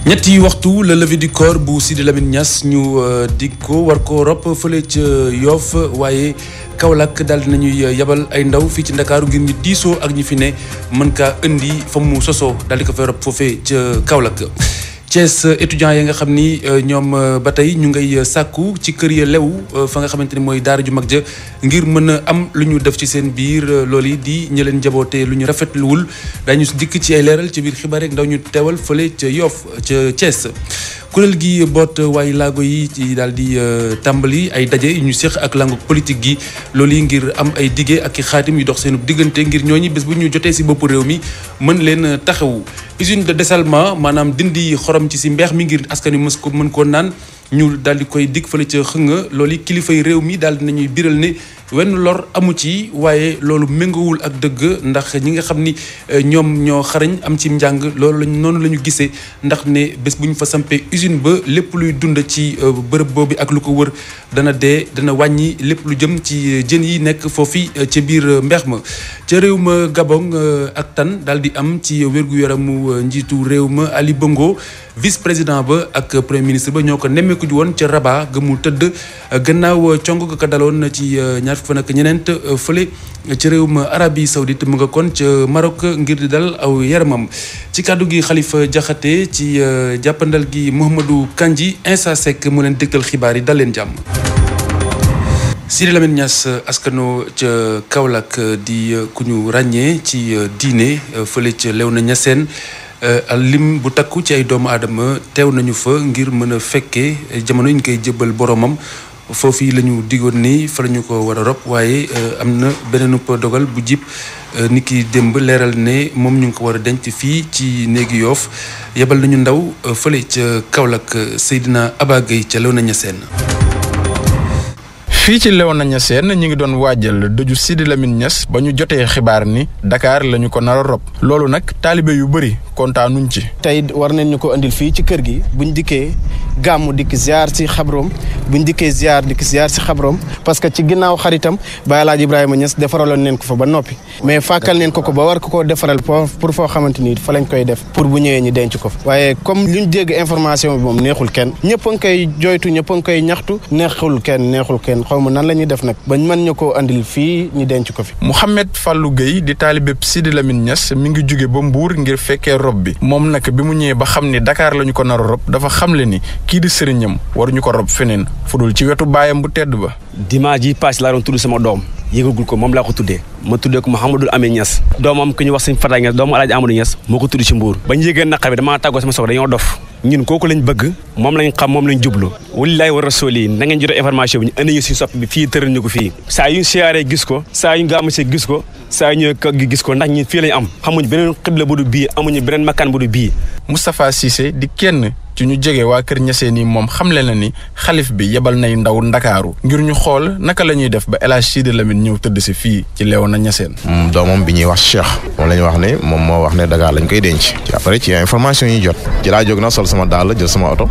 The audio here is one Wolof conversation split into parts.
ñetti waxtu la levée du corps bu Sidi Lamine Niass ñu dig ko war ko rob fële ca Yoff waaye Kaolack daal dinañuy yabal ay ndaw fii ci Ndakaaru ngir ñu diisoo ak ñi fi ne mën kaa indi fa mu sosoo daal di ko fay rob foofee ca Kaolack. Thiès étudiants yi nga xam ni ñoom ba tey ñu ngay sàkku ci kër ya lew fa nga xamante ni mooy daara ju mag ja ngir mën a am lu ñu def ci seen biir loolu yi di ñi leen njabootee lu ñu rafetluwul dañu dikk ci ay leeral ci biir xibaar rek ndaw ñu teewal fële ca Yoff ca Thiès. kuréel gi boot waaye laago yi ci daal di tàmbali ay daje yu ñu séq ak langu politique gi loolu yi ngir am ay dige ak i xaatim yu dox seen diggante ngir ñooñi bés bu ñu jotee si boppu réew mi mën leen taxawu. usine de dessalement maanaam dindi xorom ci si mbeex mi ngir askan wi mën koo naan ñu daal di koy dig fële ca xënga loolu yi kilifay réew mi daal di nañuy biral ne wenn lor amu ci waaye loolu méngoowul ak dëgg ndax ñi nga xam ni ñoom ñoo xarañ am ci njàng loolu lañ noonu la ñu gisee ndax ne bés bu ñu fa sampee usine ba lépp luy dund ci bërëb boobu ak lu ko wër dana dee dana wàññi lépp lu jëm ci jën yi nekk foofu ca biir mbeex ma ca réew ma Gabon ak tan daal di am ci wér-gu-yaramu njiitu réew ma Ali Bongo vice président ba ak premier ministre ba ñoo ko nemmeeku ji woon ca Rabat ga mu tëdd gannaaw cong ko daloon ci ñaar fan ak ñeneent fële ci réew ma Arabie Saoudite mu nga kon ca Maroc ngir di dal aw yaramam ci kàddu gi Khalifa Diakhaté ci jàppandal gi Mouhamadou Kandji Insa Seck mu leen dëkkal xibaar yi dal leen jàmm. Sidi Lamine Niass askano ca Kaolack di ku ñu ràññee ci diine fële ca Léona Niassène lim bu takku ci ay doomu aadama teew nañu fa ngir mën a fekkee jamono yi ñu koy jëbbal boromam foofu la ñu digoon ni fa la ñu ko war a rob waaye am na beneen dogal bu jib ni ki démb leeral ne moom ñu ngi ko war a denc fii ci néegi Yoff yebal nañu ndaw fële ca Kaolack Seydina Aba Gueye ca Léona Niassène. fii ci Léona Niassène ñi ngi doon waajal dëju Sidi Lamine Niass ba ñu jotee xibaar ni Dakar lañu ko nar a rob loolu nag taalibe yu bëri kontaanuñ ci. tey war nañ ñu ko andil fii ci kër gi buñ dikkee gàmmu dikk ziar si xabroom buñ dikkee ziar si xabroom parce que ci ginnaaw xaritam Baye El Hadj Ibrahima Niass defaraloon neen ko fa ba noppi mais fàkkal neen ko ba war ko koo defaral pour foo xamante ni fa lañ koy def pour bu ñëwee ñu denc ko fa waaye comme luñ dégg information bi moom neexul kenn ñëpp a ngi koy jooytu ñëpp a ngi koy ñaxtu neexul kenn xaw ma nan la ñuy def nag bañ mën ñu koo andil fii ñu denc ko fi. Mouhamed Fallou Gueye di taalibe Sidi Lamine Niass mi ngi jóge ba Mbour ngir fekkee rob bi moom nag bi mu ñëwee ba xam ni Dakar lañu ko nar a rob dafa xamle ni kii di sëriñam waruñu ko rob feneen fudul ci wetu baayam bu tedd ba. dimanche yi passé laa doon tudd sama doom yëgagul ko moom laa ko tuddee ma tuddee ko Mouhamadou Amé Niass doomam ku ñu wax sëñ Fata Niass doomu Alaaji Amadou Niass moo ko tudd ci Mbour bañ yëgee naqar bi damaa tàggoo sama soxla dañoo dof ñun kooku lañ bëgg moom lañ xam moom lañ jublu wallaahi wa rasuuli na ngeen jotee information bi ñu indi ñu si sopp bi fii tëral ñu ko fii saa yu siyaaree gis ko saa yu nga amasee gis ko saa yu ñëwee kër gi gis ko ndax ñun fii lañ am xamuñu beneen xibla bu du bii amuñu beneen makkaan bu du bii. Moustapha Cissé di kenn ci ñu jege waa kër Niassène yi moom xamle na ni xalif bi yebal nay ndaw Ndakaaru ngir ñu xool naka la ñuy def ba El Hadj Sidi Lamine ñëw tëdd si fii ci Léona Niassène. doomam bi ñuy wax Cheikh moom la ñu wax ne moom moo wax ne Dakar lañ koy denc. ci après ci information yi jot ci laa jóg na sol sama dàll jël sama oto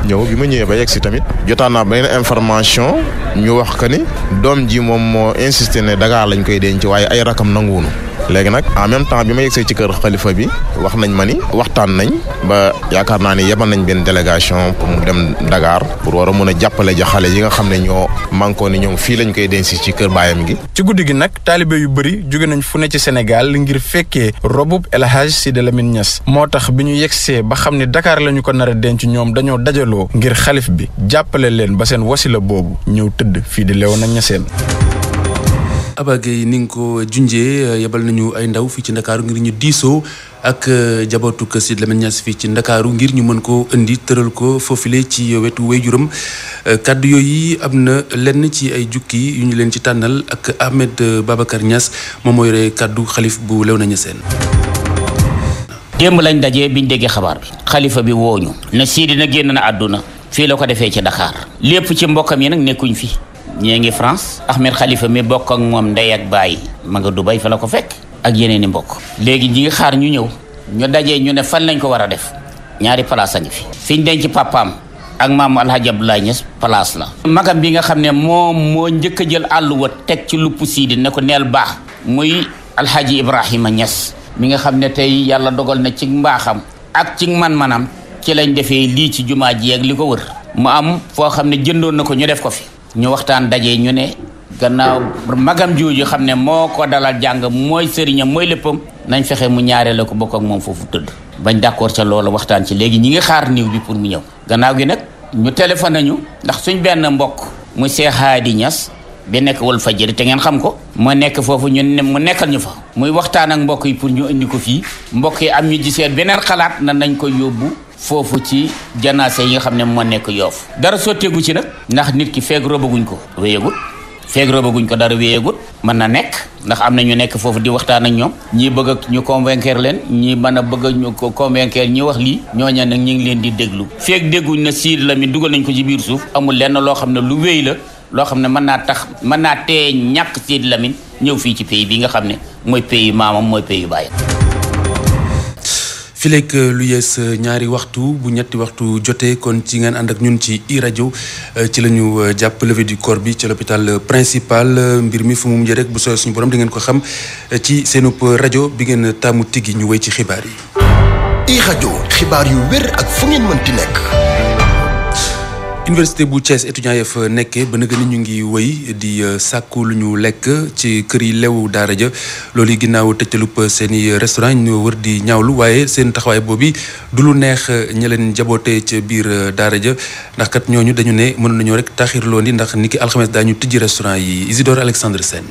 ñëw bi ma ñëwee ba yegg si tamit jotaan naa beneen information ñu wax que ni doom ji moom moo insisté ne Dakar lañ koy denc waaye ay rakam nanguwunu léegi nag en même temps bi ma yegsee ci kër xalifa bi wax nañ ma ni waxtaan nañ ba yaakaar naa ni yebal nañ benn délégation pour mu dem Dakar pour war a mën a jàppale ja xale yi nga xam ne ñoo mànkoo ni ñoom fii lañ koy denc ci kër baayam gi. ci guddi gi nag taalibe yu bëri jóge nañ fu ne ci Sénégal ngir fekkee robub El Hadj Sidi Lamine Niass moo tax bi ñu yegsee ba xam ne Dakar lañu ko nar a denc ñoom dañoo dajaloo ngir xalif bi jàppale leen ba seen wasila boobu ñëw tëdd fii di Léona Niassène. Aba Gueye ni nga ko junjee yebal nañu ay ndaw fii ci Ndakaaru ngir ñu diisoo ak jabootu kër Sidi Lamine Niass fii ci Ndakaaru ngir ñu mën ko indi tëral ko foofule ci wetu waajuram kaddu yooyu am na lenn ci ay jukki yu ñu leen ci tànnal ak Ahmed Babacar Niass moom moo yore kaddu xalif bu Léona Niassène. démb lañ dajee biñ déggee xabaar bi xalifa bi wooñu ne Sidi na génn na àdduna fii la ko defee ci Dakar lépp ci mbokkam yi nag nekkuñ fi ñee ngi France Ahmed Khalifa mi bokk ak moom ndey ak baay ma nga Dubai fa la ko fekk ak yeneen i mbokk léegi ñi ngi xaar ñu ñëw ñu dajee ñu ne fan lañ ko war a def ñaari place a ngi fi fiñ denc papaam ak maamu Alhaji Abdoulaye Niass place la magam bi nga xam ne moom moo njëkk a jël àlluwa teg ci lupp Sidi ne ko neel baax muy Alhaji Ibrahima Niass mi nga xam ne tey yàlla dogal na ci mbaaxam ak ci man-manam ci lañ defee lii ci jumaa ji ak li ko wër mu am foo xam ne jëndoon na ko ñu def ko fi ñu waxtaan daje ñu ne gannaaw magam jooju xam ne moo ko dalal jàng mooy sëriñam mooy léppam nañ fexe mu ñaaree la ko bokk ak moom foofu tëdd bañ d'accord ca loolu waxtaan ci léegi ñi ngi xaar niw bi pour mu ñëw gannaaw gi nag ñu téléphoné ñu ndax suñ benn mbokk mu Cheikh Hadi Niass bi nekk Walfadjri te ngeen xam ko moo nekk foofu mu nekkal ñu fa muy waxtaan ak mbokk yi pour ñu indi ko fii mbokk yi am ñu gisee beneen xalaat na nañ ko yóbbu foofu ci janaase yi nga xam ne moo nekk Yoff dara sotteegu ci nag ndax nit ki feeg robaguñ ko wéyegut feeg robaguñ ko dara wéyegut mën na nekk ndax am na ñu nekk foofu di waxtaan ak ñoom ñii bëgg ak ñu convaincre leen ñii mën a bëgg ñu ko convaincre ñi wax lii ñooña nag ñu ngi leen di déglu feeg dégguñ na Sidy Lamine dugal nañ ko ci biir suuf amul lenn loo xam ne lu wéy la loo xam ne mën naa tee ñàkk Sidy Lamine ñëw fii ci pays bi nga xam ne mooy pays maamam mooy pays baayam. fileeg lu yees ñaari waxtu bu ñetti waxtu jotee kon ci ngeen ànd ak ñun ci iRadio ci la ñu jàpp levée du corps bi ci l'hôpital principal mbir mi fu mu mujjee rek bu sooy suñu borom di ngeen ko xam ci seenub rajo bi ngeen taamu tigi ñu wéy ci xibaar yi. iRadio xibaar yu wér ak fu ngeen mënti nekk. université bu Thiès étudiants ya fa nekkee ba nag ni ñu ngi wëy di sàkku lu ñu lekk ci kër yi lew daara ja loolu yi ginnaaw tëjtalub seen i restaurant ñu wër di ñaawlu waaye seen taxawaay boobu du lu neex ña leen jaboote ca biir daara ja ndax kat ñooñu dañu ne mën nañoo rek taxirloo ni ndax niki alxames daañu tijji restaurant yi Isidore Alexandre Sène.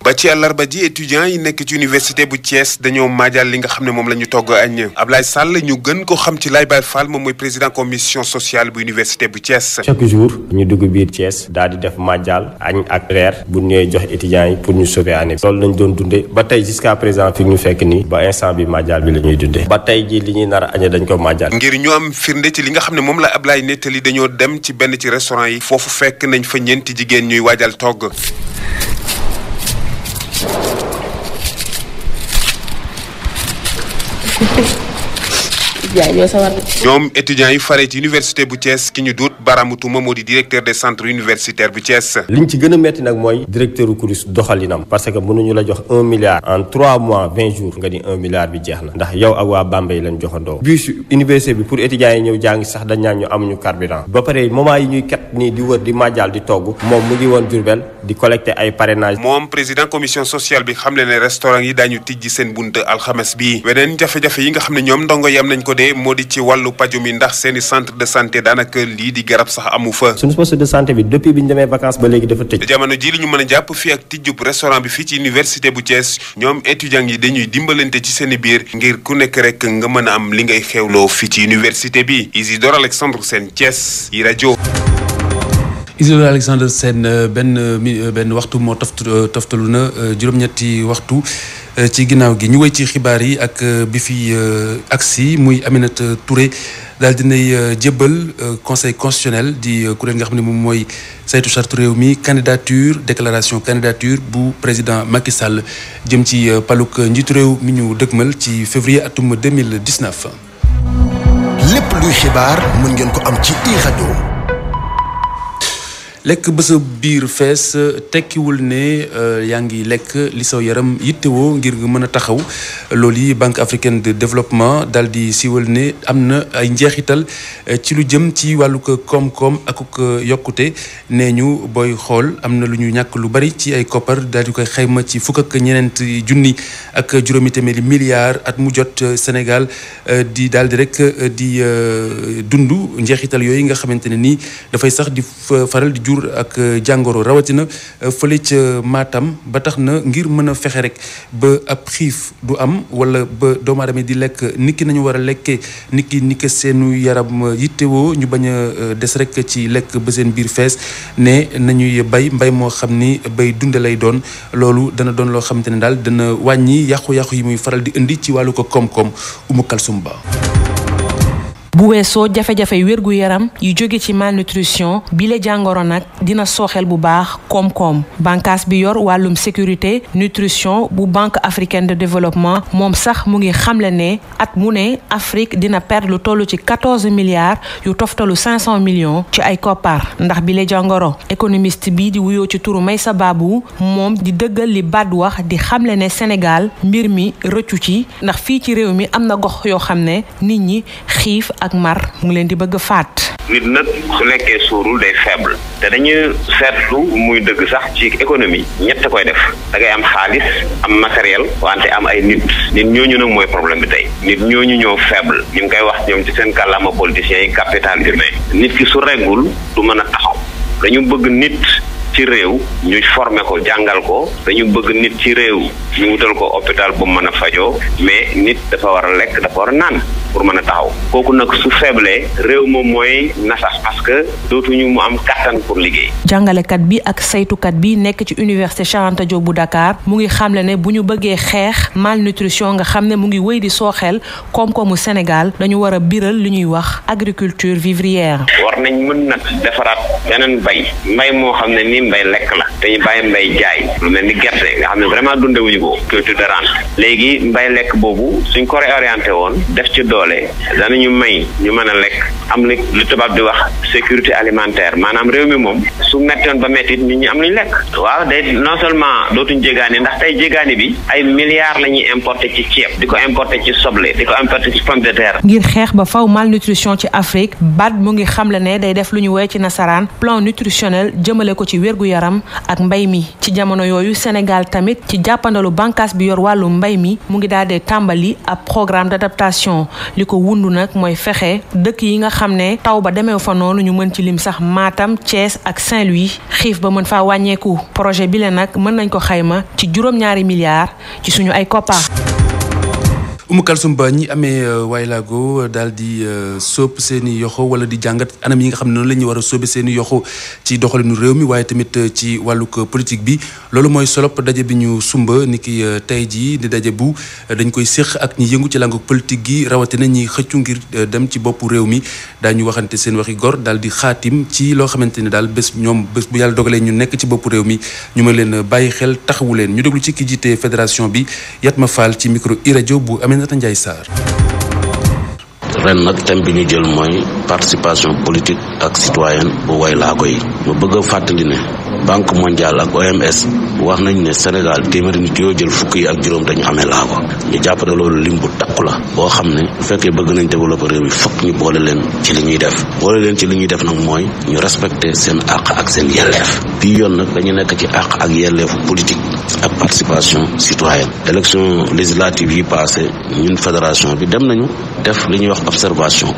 ba ci àllarba ji étudiants yi nekk ci université bu Thiès dañoo maajal li nga xam ne moom la ñu togg añ Ablaye Sall ñu gën ko xam ci Laye Baye Fall moom mooy président commission sociale bu université bu Thiès. chaque jour ñu dugg biir Thiès daal di def maajal añ ak reer bu ñëwee jox étudiants yi pour ñu sauver année loolu lañ doon dundee ba tey jusqu'à présent fi ñu fekk nii ba instant bi maajal bi la ñuy dundee ba tey ji li ñuy nar a añee dañ ko maajal. ngir ñu am firnde ci li nga xam ne moom la Ablaye nettali dañoo dem ci benn ci restaurant yi foofu fekk nañ fa ñeenti jigéen ñuy waajal togg. ñoom étudiants yi fare ci université bu Thiès ki ñu duut Baramou Touma moo di directeur des centres universitaires bu Thiès. liñ ci gën a metti nag mooy directeur u CROUS doxalinam parce que mënuñu la jox 1 milliard en 3 mois 20 jours nga ni 1 milliard bi jeex na ndax yow ak waa Bambey lañ joxandoo bus université bi pour étudiants yi ñëw jàngi sax dañ ñaan ñu amuñu carburant ba pare moment yi ñuy kat nii di wër di màjjal di togg moom mu ngi woon Diourbel di collecter ay parrainage. moom président commission sociale bi xam le ne restaurant yi daañu tijji seen bunt alxames bi weneen jafe-jafe yi nga xam ne ñoom ndongo yi am nañ ko dee moo di ci wàllu paju mi ndax seeni centre de santé daanaka lii di garab sax amu fa. suñu poste de santé bi depuis bi ñu demee vacances ba léegi dafa tëj. jamono ji li ñu mën a jàpp fii ak tijjub restaurant bi fii ci université bu Thiès ñoom étudiants yi dañuy dimbalante ci seeni biir ngir ku nekk rek nga mën a am li ngay xewloo fii ci université bi Isidore Alexandre Sène Thiès iRadio. Isidore Alexandre Sène benn waxtu moo toftalu na juróom-ñetti waxtu ci ginnaaw gi ñu wéy ci xibaar yi ak bi fi agsi muy Aminata Touré daal dinay jébbal conseil constitutionnel di kuréel nga xam ne moom mooy saytu charte réew mi déclaration candidature bu président Macky Sall jëm ci paluk njiitu réew mi ñu dëgmal ci février atum 2019. lépp luy xibaar mën ngeen ko am ci iRadio. lekk ba sa biir fees tekkiwul ne yaa ngi lekk li saw yaram yittewoo ngir nga mën a taxaw loolu yi Banque africaine de développement daal di siiwal ne am na ay njeexital ci lu jëm ci wàllu koom-koom ak yokkute nee ñu booy xool am na lu ñu ñàkk lu bari ci ay koppar daal di koy xayma ci fukk ak ñeneent junni ak juróomi téeméeri milliards at mu jot Sénégal di daal di rek di dund njeexital yooyu nga xamante ne nii dafay sax di faral di jur ak jàngoro rawatina fële ca Matam ba tax na ngir mën a fexe rek ba ab xiif du am wala ba doomu aadama di lekk niki nañu war a lekkee niki seenu yaram yittewoo ñu bañ a des rek ci lekk ba seen biir fees ne nañuy mbay moo xam ni bay dunde lay doon loolu dana doon loo xamante ne daal dana wàññi yàqu-yàqu yi muy faral di indi ci wàllu ko koom-koom Umu Kalsum Ba. bu weesoo jafe-jafe wérgu yaram yu jóge ci malnutrition bi la jàngoro nag dina sooxel bu baax koom-koom bànqaas bi yor wàllum sécurité nutrition bu Banque africaine de développement moom sax mu ngi xamle ne at mu ne Afrique dina perdre lu toll ci 14 milliards yu toftalu 500 millions ci ay koppar ndax bi la jàngoro économiste bi di wuyoo ci turu Maysa Babou moom di dëggal li Bad wax di xamle ne Sénégal mbir mi rëccu ci ndax fii ci réew mi am na gox yoo xam ne nit ñi xiif ak mar mu ngi leen di bëgg faat. nit nag su lekkee suurul day faible te dañu seetlu muy dëgg sax ci économie ñett koy def da ngay am xaalis am matériel wante am ay nit ñooñu nag mooy problème bi tey nit ñooñu ñoo faible ñu ngi koy wax ñoom ci seen kàllaama politiciens yi capital humain nit ki su reggul du mën a taxaw dañu bëgg nit ci réew ñu formé ko jàngal ko dañu bëgg nit ci réew ñu wutal ko hôpital bu mën a fajoo mais nit dafa war a lekk dafa war a naan pour mën a taxaw kooku nag su faible réew moom mooy nasax parce que dootuñu mu am kattan pour liggéey. jàngalekat bi ak saytukat bi nekk ci université Cheikh Anta Diop bu Dakar mu ngi xamle ne bu ñu bëggee xeex malnutrition nga xam ne mu ngi wéy di sooxeel koom-koomu Sénégal dañu war a biral li ñuy wax agriculture vivrière. war nañ mën nag defaraat beneen mbay moo xam ne ni mbay lekk la dañuy bàyyi mbay jaay lu mel ni gerte nga xam ne vraiment dundewuñu ko culture de rente léegi mbay lekk boobu suñ ko réorienté woon def ci doole danañu may ñu mën a lekk am li tubaab di wax sécurité alimentaire maanaam réew mi moom su mettoon ba mettit nit ñi am luñ lekk waaw day non seulement dootuñ jégaani ndax tey jégaani bi ay milliards la ñuy importé ci ceeb di ko importé ci soble di ko importé ci pomme de terre. ngir xeex ba faw malnutrition ci Afrique BAD mu ngi xamle ne day def lu ñu woowee ci nasaraan plan nutritionnel jëmale ko ci wérgu yaram ak mbay mi ci jamono yooyu Sénégal tamit ci jàppandalu bànqaas bi yor wàllu mbay mi mu ngi daal di tàmbali ab programme d'adaptation li ko wundu nag mooy fexe dëkk yi nga xam ne taw ba demeew fa noonu ñu mën ci lim sax Matam Thiès ak Saint-Louis xiif ba mën faa wàññeeku projet bi la nag mën nañ ko xayma ci juróom-ñaari milliards ci suñu ay koppar. Oumou Kalsoum Ba ñi amee waylaago daal di sóob seen i yoxo wala di jàngat anam yi nga xam ne noonu la ñuy war a sóobe seen i yoxo ci doxalinu réew mi waaye tamit ci wàllug politique bi loolu mooy solop daje bi ñu sumba ni ki tey jii di daje bu dañ koy séq ak ñi yëngu ci làngu politique gi rawatina ñi xëccu ngir dem ci boppu réew mi daañu waxante seen waxi gor daal di xaatim ci loo xamante ne daal bés bu yàlla dogalee ñu nekk ci boppu réew mi ñu mën leen bàyyi xel taxawu leen ñu déglu ci ki jiite fédération bi Yatma Fall ci micro iRadio bu Aminata Ndiaye Sarr. ren nag thème bi ñu jël mooy participation politique ak citoyenne bu waylaago yi ma bëgg a fàttali ne banque mondiale ak OMS wax nañ ne Sénégal téeméeri nit yoo jël fukk yi ak juróom dañu amee laago ñu jàpp ne loolu lim bu takku la boo xam ne bu fekkee bëgg nañ développer réew mi fokk ñu boole leen ci li ñuy def nag mooy ñu respecter seen àq ak seen yelleef bii yoon nag dañu nekk ci àq ak yelleefu politique ak participation citoyenne élection législative yi passé ñun fédération bi dem nañu def li ñuy wax observation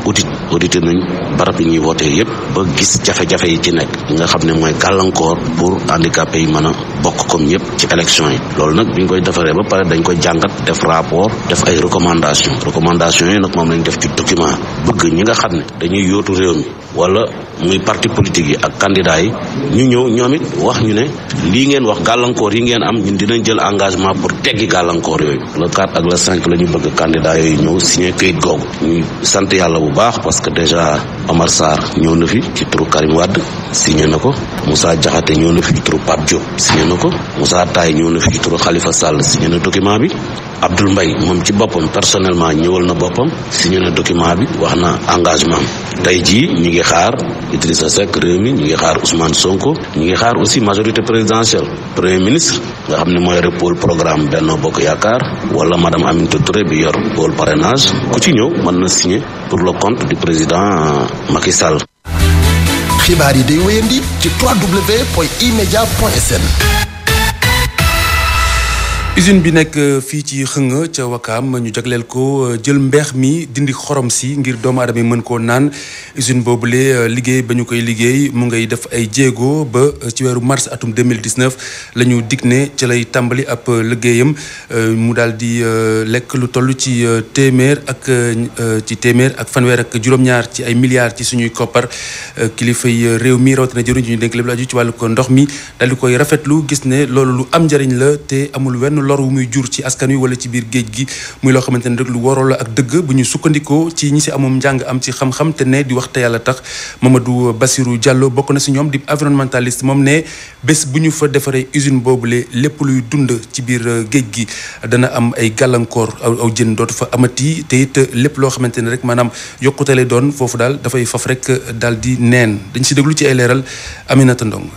audité nañ barab yi ñuy voté yépp ba gis jafe-jafe yi ci nekk nga xam ne mooy gàllankoor pour handicapé yi mën a bokk comme ñëpp ci élection yi loolu nag bi ñu koy defaree ba pare dañ koy jàngat def rapport def ay recommandation yi nag moom lañ def ci document bëgg ñi nga xam ne dañuy yóotu réew mi wala muy parti politique yi ak candidat yi ñu ñëw ñoom it wax ñu ne lii ngeen wax gàllankoor yi ngeen am ñun dinañ jël engagement pour teggi gàllankoor yooyu le 4 ak le 5 la ñu bëgg candidat yooyu ñëw signé këyit googu ñu sant yàlla bu baax parce que déjà Omar Sarr ñëw na fi ci turu Karim Wade signé na ko Moussa Diakhaté ñëw na fi ci turu Pape Diop signé na ko Moussa Taye ñëw na fi ci turu Khalifa Sall signé na document bi Abdoul Mbaye moom ci boppam personnellement ñëwal na boppam signé na document bi wax na engagement tey jii ñi ngi xaar Idrissa Seck réew mi ñi ngi xaar Ousmane Sonko ñi ngi xaar aussi majorité présidentielle premier ministre nga xam ne mooy yore pôle programme Benno Bokk Yaakaar wala madame Aminata Touré bi yor pôle parrainage ku ci ñëw mën na signer pour le compte du président Macky Sall. xibaar yi day wéyandi ci www.imedia.sn. usine bi nekk fii ci xëng ca Wakaam ñu jagleel ko jël mbeex mi dindi xorom si ngir doomu aadama yi mën koo naan usine boobule liggéey ba ñu koy liggéey mu ngay def ay jéego ba ci weeru mars atum 2019 la ñu dig ne ci lay tàmbali ab liggéeyam mu daal di lekk lu toll ci téeméer ak fanweer ak juróom-ñaar ci ay milliards ci suñuy koppar kilifa yi réew mi rawatina jëriñ ñu dénk lépp lu aju ci wàllu ko ndox mi daal di koy rafetlu gis ne loolu lu am njëriñ la te amul wenn lor wu muy jur ci askan wi wala ci biir géej gi muy loo xamante ne rek lu waroo la ak dëgg bu ñu sukkandikoo ci ñi si amum njàng am ci xam-xam te ne di wax te yàlla tax Mamadou Bassirou Diallo bokk na si ñoom di environnementaliste moom ne bés bu ñu fa defaree usine boobule lépp luy dund ci biir géej gi dana am ay gàllankoor aw jën dootu fa amati te it lépp loo xamante ne rek maanaam yokkute lay doon foofu daal dafay faf rek daal di neen dañ si déglu ci ay leeral Aminata Ndong.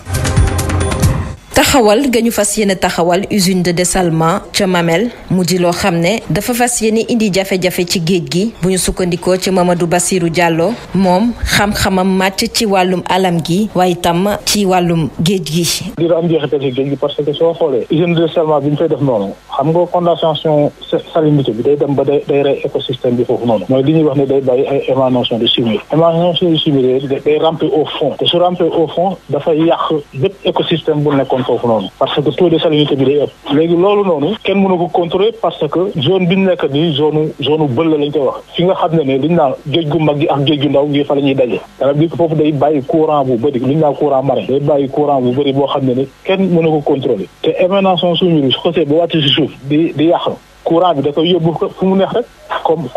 taxawal ga ñu fas yéene taxawal usine de dessalement ca Mamel mu di loo xam ne dafa fas yéene indi jafe-jafe ci géej gi bu ñu sukkandikoo ci Mamadou Bassirou Diallo moom xam-xamam màcc ci wàllum alam gi waaye itam ci wàllum géej gi. dina am jeexital ci géej gi parce que soo xoolee usine de dessalement bi ñu fay def noonu xam nga condensation salinité bi day dem ba day rey écosystème bi foofu noonu mooy li ñuy wax ne day bàyyi ay émanation de fumier émanation de fumier day ramper au fond te su ramper au fond dafay yàq bépp écosystème bu nekkoon foofu noonu parce que taux de salinité bi day ëpp léegi loolu noonu kenn mënu ko contrôler parce que zone bi ñu nekk nii zone bël lañ koy wax fi nga xam ne liñ naan géej gu mag gi ak géej gu ndaw gi fa la ñuy daje dara bi foofu day bàyyi courant bu bëri liñ naan courant marin day bàyyi courant bu bëri boo xam ne kenn mënu ko contrôler te émanation suñu bi su xasee ba wàcc si suuf di yàq courant bi da koy yóbbu ko fu mu neex rek comme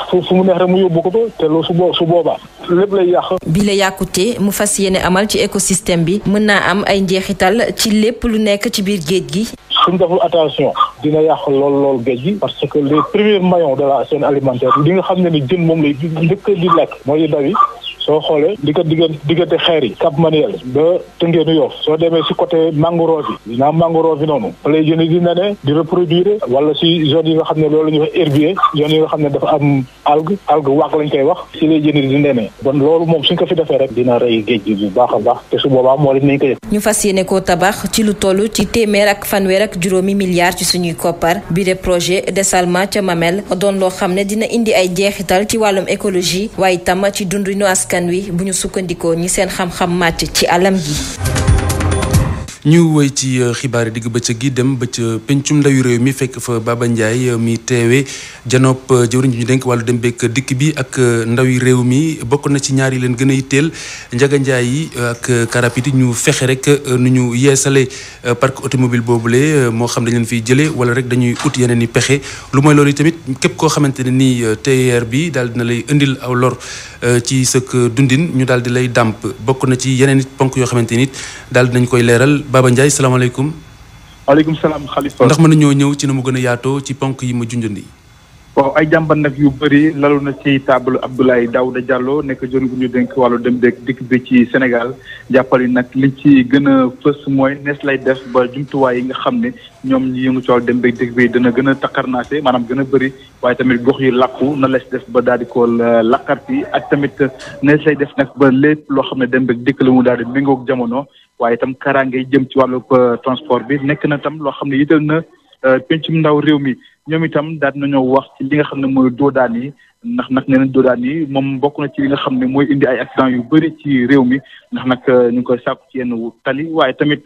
fu mu neex rek mu yóbbu ko te loolu su boobaa lépp lay yàq. bi la yàqute mu fas yéene amal ci écosystème bi mën naa am ay njeexital ci lépp lu nekk ci biir géej gi. suñ deful attention dina yàq lool géej gi parce que les premiers maillons de la chaîne alimentaire li nga xam ne ni jën moom lay njëkk di lekk mooy daw yi soo xoolee di ko diggante xeer yi Cap Manuel ba Tëngéenu Yoff soo demee si côté mangrove yi dina am mangrove yi noonu fa lay jën di nene di reproduire wala si zone yi nga xam ne loolu la ñuy wax herbier zone yi nga xam ne dafa am algue waak lañ koy wax si lay jën di nene bon loolu moom suñ ko fi defee rek dina rey géej gi bu baax a baax te su boobaa moo leen nañ ko yëg. ñu fas yéene koo tabax ci lu toll ci téeméer ak fanweer ak juróomi milliards ci suñuy koppar bi de projet dessalement ca Mamel doon loo xam ne dina indi ay jeexital ci wàllum écologie waaye itam ci dundinu askan wi bu ñu sukkandikoo ñi seen xam-xam màcc ci alam gi. ñu woy ci xibaar yi digg bëccëg gi dem ba ca pencum ndawi réew mi fekk fa Baba Ndiaye mi teewe janoop jëwriñ ji ñu dénk wàllu dem beek dikk bi ak ndawi réew mi bokk na ci ñaar yi leen gën a yitteel Njaga Njaay yi ak karapiti ñu fexe rek nu ñu yeesale parc automobile boobule moo xam dañ leen fiy jëlee wala rek dañuy ut yeneen i pexe lu mooy loolu tamit képp koo xamante ne nii TER bi daal dina lay indil aw lor ci sëkk dundin ñu daal di lay dàmp bokk na ci yeneen it ponk yoo xamante nit daal dinañ koy leeral Baba Ndiaye salaamaaleykum. waaleykum salaam Khalifa. ndax mën nañoo ñëw ci na mu gën a yaatoo ci ponk yi ma junjandi. waaw ay jàmbat nag yu bëri lalu na ci table Abdoulaye Daouda Diallo nekk jëriñ bu ñu dénk wàllu dem beeg dikk bi ci Sénégal jàppali nag liñ ci gën a fës mooy nees lay def ba jumtuwaay yi nga xam ne ñoom ñi yëngu ci wàllu dem beeg dikk bi dana gën a takkarnaase maanaam gën a bëri waaye tamit gox yi làqu na lees def ba daal di ko laqarti ak tamit nees lay def nag ba lépp loo xam ne dem beeg dikk la mu daal di méngoog jamono waaye itam kaaraange jëm ci wàllu transport bi nekk na tam loo xam ne yital na pencum ndaw réew mi ñoom itam daal nañoo wax ci li nga xam ne mooy doodaan yi ndax nag nee nañ doodaan yi moom bokk na ci li nga xam ne mooy indi ay accident yu bëri ci réew mi ndax nag ñu ngi koy sàkku ci yenn tali waaye tamit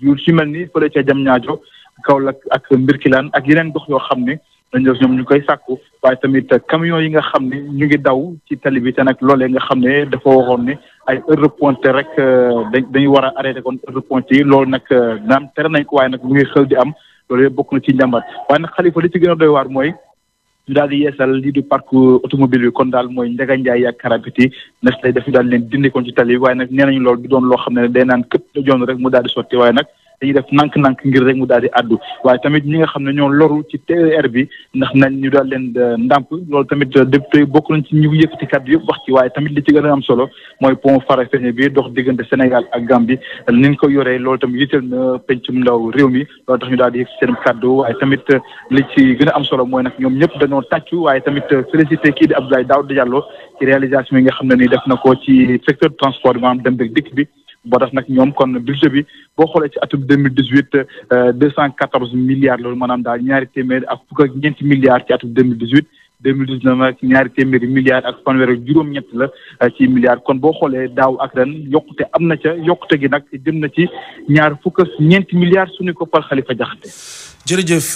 yu ci mel ni fële ca Diamniadio Kaolack ak Mbirkilaan ak yeneen gox yoo xam ne ñoom ñu koy sàkku waaye tamit camion yi nga xam ne ñu ngi daw ci tali bi te nag loolee nga xam ne dafa waxoon ne ay heure de pointe rek dañu war a arrêté kon heure de pointe yi loolu nag naam tere nañ ko waaye nag mu ngi xel di am loolu yëpp bokk na ci njàmbat waaye nag Khalifa li ci gën a doy waar mooy ñu daal di yeesal lii du parc automobile bi kon daal mooy Njaga Njaay ak karapiti nes lay def ñu daal leen dindi kon ci tali bi waaye nag nee nañu loolu du doon loo xam ne day naan këpp da joon rek mu daal di sotti waaye nag dañuy def nànk-nànk ngir rek mu daal di addu waaye tamit ñi nga xam ne ñoo loru ci TER bi ndax nañ ñu daal leen ndàmp loolu tamit député bokk nañ ci ñu yëkkati kàddu yëpp wax ci waaye tamit li ci gën a am solo mooy pont Farafenni bi dox diggante Sénégal ak Gambie ni ñu ko yoree loolu tamit yitteel na pencum ndaw réew mi loolu tax ñu daal di yëkkati seen kàddu waaye tamit li ci gën a am solo mooy nag ñoom ñëpp dañoo tàccu waaye tamit félicité kii di Abdoulaye Daouda Diallo ci réalisation yi nga xam ne ni def na ko ci secteur transport bi maanaam dem beeg dikk bi boo tax nag ñoom kon budget bi boo xoolee ci atum 2018 214 milliards loolu maanaam daal ñaari téeméer ak fukk ak ñeenti milliards ci atum 2018 2019 ak ñaari téeméeri milliards ak fanweer ak juróom-ñett la ci milliards kon boo xoolee daaw ak ren yokkute am na ca yokkute gi nag jëm na ci ñaar fukk ak ñeenti milliards suñu ko pal Khalifa Diakhaté. jërëjëf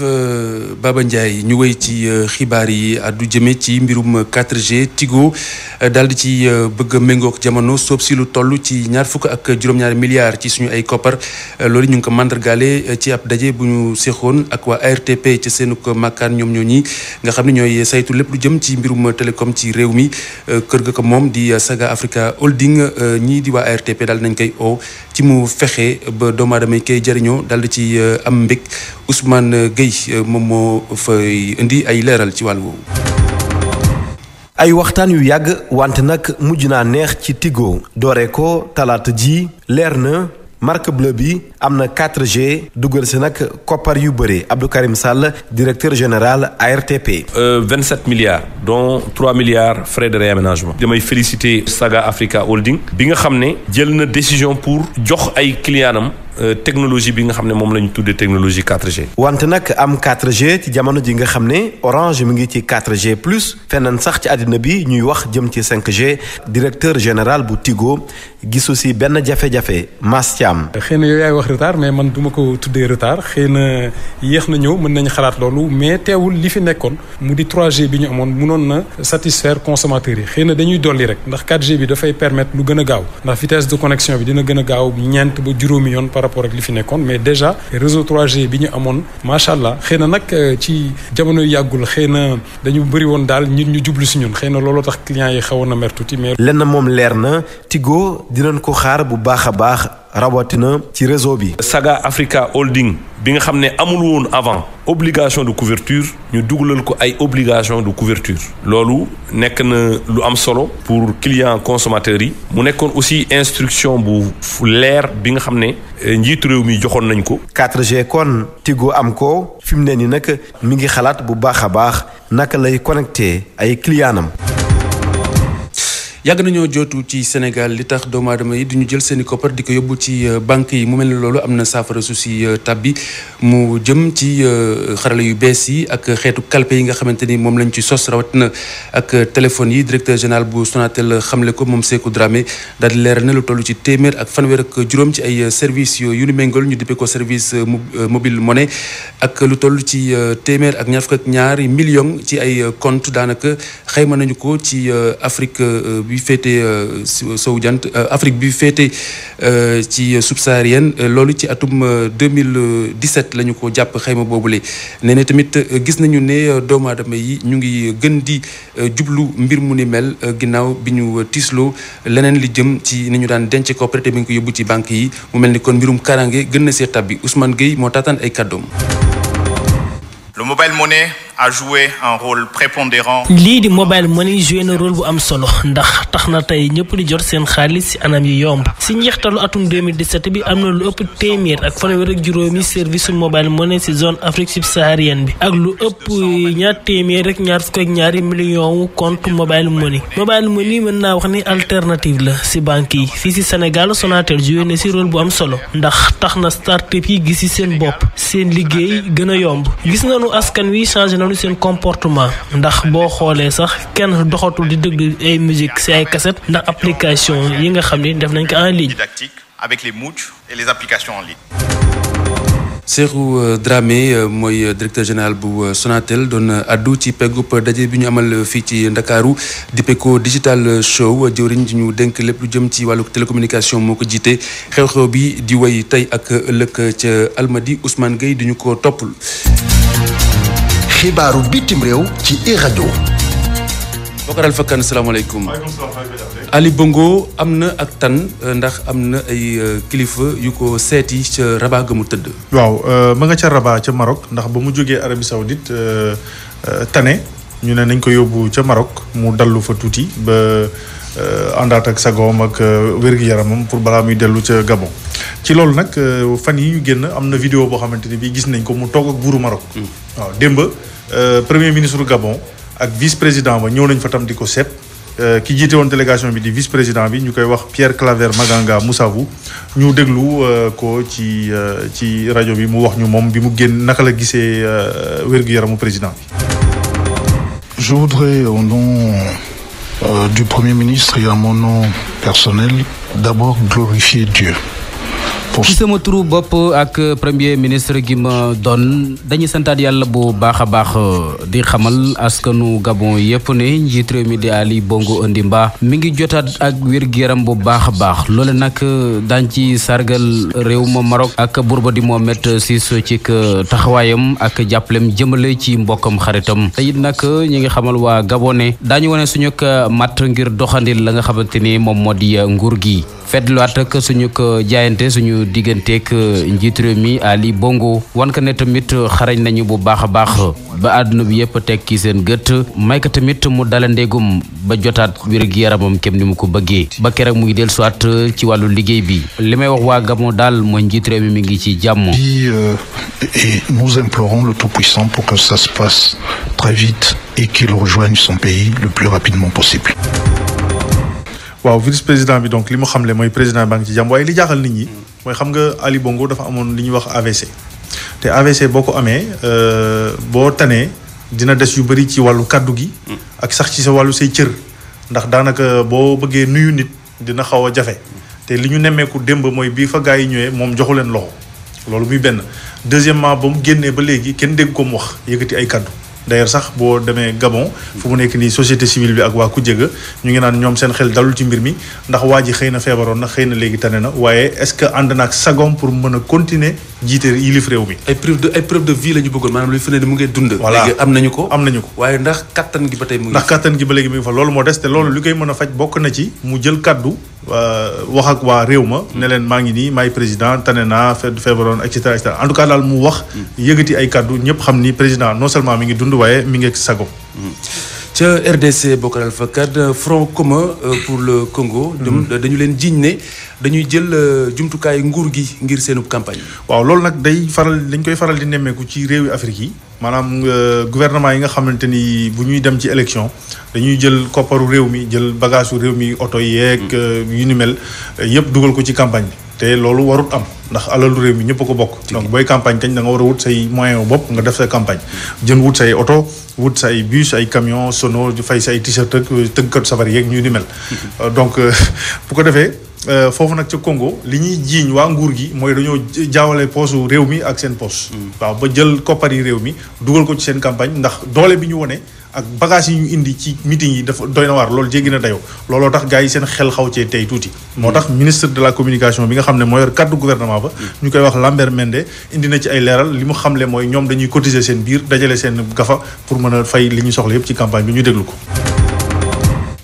Baba Ndiaye ñu wéy ci xibaar yi addu jëme ci mbirum 4G Tigo daal di ci bëgg a méngoog jamono soob si lu toll ci ñaar fukk ak juróom-ñaari milliards ci suñu ay koppar loolu ñu ngi ko mandargaale ci ab daje bu ñu seexoon ak waa ARTP ci seenu ko makkaan ñoom ñoo ñi nga xam ne ñooy saytu lépp lu jëm ci mbirum télécom ci réew mi kër ga ko moom di Saga Africa Holding ñii di waa ARTP daal nañ koy oo ci mu fexe ba doomu aadama yi koy jëriñoo daal di ci am mbég Ousmane Gueye moom moo fay indi ay leeral ci wàll woowu. ay waxtaan yu yàgg wante nag mujj naa neex ci Tigo dooree ko talaata ji leer na marque bleue bi am na 4G dugal si nag koppar yu bëri Abdou Karim Sall directeur général ARTP. 27 milliards dont 3 milliards frais de réaménagement. damay féliciter Saga Africa Holding bi nga xam ne jël na décision pour jox ay clientam technologie bi nga xam ne moom la ñu tuddee technologie 4G. wante nag am 4G ci jamono ji nga xam ne Orange mi ngi ci 4G plus feneen sax ci àddina bi ñuy wax jëm ci 5G directeur général bu Tigo gisu si benn jafe-jafe Mass Thiam. xëy na yow yaay wax retard mais man duma ko tuddee retard xëy na yéex na ñëw mën nañu xalaat loolu mais teewul li fi nekkoon mu di 3G bi ñu amoon mënoon na satisfaire consommateurs yi xëy na dañuy dolli rek ndax 4G bi dafay permettre lu gën a gaaw ndax vitesse de connexion bi dina gën a gaaw ñeent ba juróomi yoon par rapport ak li fi nekkoon mais déjà réseau 3G bi ñu amoon macha allah xëy na nag ci jamono yu yàggul xëy na dañu bëri woon daal nit ñu jublu si ñun xëy na looloo tax clients yi xawoon na mer tuuti mais. lenn moom leer na Tigo dinañ ko xaar bu baax a baax rawatina ci réseau bi. Saga Africa Holding bi nga xam ne amul woon avant obligation de couverture ñu dugalal ko ay obligation de couverture loolu nekk na lu am solo pour clients consommateurs yi mu nekkoon aussi instruction bu leer bi nga xam ne njiitu réew mi joxoon nañ ko. 4G kon Tigo am ko fi mu ne nii nag mi ngi xalaat bu baax a baax naka lay connecté ay clientam. yàgg nañoo jootu ci Sénégal li tax doomu aadama yi duñu jël seeni koppar di ko yóbbu ci banque yi mu mel ni loolu am na saafara su si tabbi mu jëm ci xarala yu bees yi ak xeetu kalpe yi nga xamante ni moom lañ ci sos rawatina ak téléphone yi directeur général bu Sonatel xamle ko moom Sékou Dramé daal di leeral ne lu toll ci téeméer ak fanweer ak juróom ci ay services yu ni méngool ñu dippee ko service mobile money ak lu toll ci téeméer ak ñaar fukk ak ñaari millions ci ay compte daanaka xayma nañu ko ci Afrique bi féete sowu jant Afrique bi féete ci subsaharienne loolu ci atum 2017 la ñu ko jàpp xayma boobule nee na tamit gis nañu ne doomu aadama yi ñu ngi gën di jublu mbir mu ni mel ginnaaw bi ñu tiisloo leneen li jëm ci ni ñu daan denc koppar te bi nga ko yóbbu ci banque yi mu mel ni kon mbirum karange gën na see tabbi Ousmane Gueye moo taataan ay kàddoom. Le mobile money a joué un rôle prépondérant. lii di mobile money joué na rôle bu am solo ndax tax na tey ñëpp di jot seen xaalis ci anam yi yomb ci njeextalu atum 2017 bi am na lu ëpp téeméer ak fanweer ak juróomi service mobile money ci zone Afrique subsaharienne bi ak lu ëpp ñaar téeméer ak ñaar fukk ak ñaari millions compte mobile money. mobile money mën naa wax ni alternative la ci banque yi fii ci Sénégal Sonatel joué na ci rôle bu am solo ndax tax na start-up yi gis ci seen bopp seen liggéey gën a yomb gis nañu askan wi changé nañu seen comportement ndax boo xoolee sax kenn doxatul di déglu ay musique ci ay cassette ndax application yi nga xam ni def nañ ko en ligne. Avec les MOOC et les applications en ligne. Sékou Dramé mooy directeur général bu Sonatel doon addu ci peggub daje bi ñu amal fii ci Ndakaaru Dipeco Digital Show jëwriñ ji ñu dénk lépp lu jëm ci wàllu télécommunication moo ko jiite xew-xew bi di way tey ak ëllëg ca Almadi Ousmane Gueye di ñu ko toppul. xibaaru bitim réew ci rajo. Bokar Alfakan salaamaaleykum. Ali Bongo am na ak tan ndax am na ay kilifa yu ko seeti ca Rabat ga mu tëdd. waaw ma nga ca Rabat ca Maroc ndax ba mu jógee Arabie Saoudite tane ñu ne nañ ko yóbbu ca Maroc mu dallu fa tuuti ba àndaat ak sagoom ak wér-gu-yaramam pour balaa muy dellu ca Gabon. ci loolu nag fan yi ñu génn am na vidéo boo xamante ni bii gis nañ ko mu toog ak buuru Maroc. waaw démb premier ministre Gabon ak vice président ba ñëw nañ fa tam di ko seet. ki jiite woon délégation bi di vice président bi ñu koy wax Pierre Claver Maganga Moussavou ñu déglu ko ci rajo bi mu wax ñu moom bi mu génn naka la gisee wér-gu-yaramu président bi. Je voudrais, au nom du Premier ministre et à mon nom personnel, d'abord glorifier Dieu. ci sama turu bopp ak premier ministre gi ma doon dañuy santaat yàlla bu baax a baax di xamal askanu Gabon yépp ne njiit réew mi di Ali Bongo Ondimba mi ngi jotaat ak wér-gu-yaram bu baax a baax loole nag daañ ci sargal réew ma Maroc ak buur ba di Mohamed VI ci taxawaayam ak jàppalem jëmale ci mbokkam xaritam te it nag ñi ngi xamal waa Gabon ne daañu wane suñu matt ngir doxandil la nga xamante ni moom moo di nguur gi fetluwaat ak suñu jaayante suñu digganteeg njiit réew mi Ali Bongo wan ko ne tamit xarañ nañu bu baax a baax ba àdduna bi yëpp tekki seen gët may ko tamit mu dala ndéegum ba jotaat wér-gi-yaramam kem ni mu ko bëggee ba keroog muy del soit ci wàllu liggéey bi li may wax waa Gabon daal mooy njiit réew mi ngi ci jàmm. Et nous implorons le Tout-Puissant pour que ça se passe très vite et qu'il rejoigne son pays le plus rapidement possible. waaw vice-président bi donc li mu xamle mooy président baa ngi ci jàmm waaye li jaaxal nit ñi mooy xam nga Ali Bongo dafa amoon li ñuy wax AVC te AVC boo ko amee boo tanee dina des yu bëri ci wàllu kàddu gi ak sax ci sa wàllu say cër ndax daanaka boo bëggee nuyu nit dina xaw a jafe te li ñu nemmeeku démb mooy bii fa gars yi ñëwee moom joxu leen loxo loolu muy benn deuxièmement ba mu génnee ba léegi kenn dégg ko mu wax yëkkati ay kàddu d'ailleurs sax boo demee Gabon fu mu nekk nii société civile bi ak waa ku jega ñu ngi naan ñoom seen xel dalul ci mbir mi ndax waa ji xëy na feebaroon na xëy na léegi tane na waaye est-ce que ànd na ak sagom pour mën a continuer jiite yilif réew mi. ay preuve de vie la ñu bëggoon maanaam luy fi ne mu ngi dund. voilà léegi am nañu ko. waaye ndax kattan gi ba tey mu ngi. ndax kattan gi ba léegi mu ngi fa loolu moo des te loolu li koy mën a faj bokk na ci mu jël kaddu wax ak waa réew ma. ne leen maa ngi nii maay président tane naa feebaroon et cetera et cetera en tout cas daal mu wax. yëgati ay kaddu ñëpp xam ni président non seulement mi ngi dund waaye mi ngi ak sago. ca RDC Bokar Alpha Kane Front commun pour le Congo. dañu leen jiiñ ne dañuy jël jumtukaayu nguur gi ngir seenu campagne. waaw loolu nag dañ koy faral di nemmeeku ci réewi Afrique yi maanaam gouvernement yi nga xamante ni bu ñuy dem ci élection dañuy jël kopparu réew mi jël bagage su réew mi oto yeeg yu ni mel yëpp dugal ko ci campagne bi. te loolu warut am ndax alalu réew mi ñëpp a ko bokk donc booy campagne kañ da nga war a wut say moyen bopp nga def sa campagne jën wut say oto wut say bus ay camion sono fay say t-shirt ak tëggkat safari yeeg ñu ni mel donc bu ko defee foofu nag ca Congo li ñuy jiiñ waa nguur gi mooy dañoo jaawale poosu réew mi ak seen poos waaw ba jël koppari réew mi dugal ko ci seen campagne ndax doole bi ñu wone ak bagage yi ñu indi ci meeting yi dafa doy na waar loolu jéggi na dayoo looloo tax gars yi seen xel xaw cee tey tuuti moo tax ministre de la communication bi nga xam ne moo yor kaddu gouvernement ba ñu koy wax Lambert Mende indi na ci ay leeral li mu xamle mooy ñoom dañuy cotiser seen biir dajale seen gafa pour mën a fay li ñu soxla yépp ci campagne bi ñu déglu ko.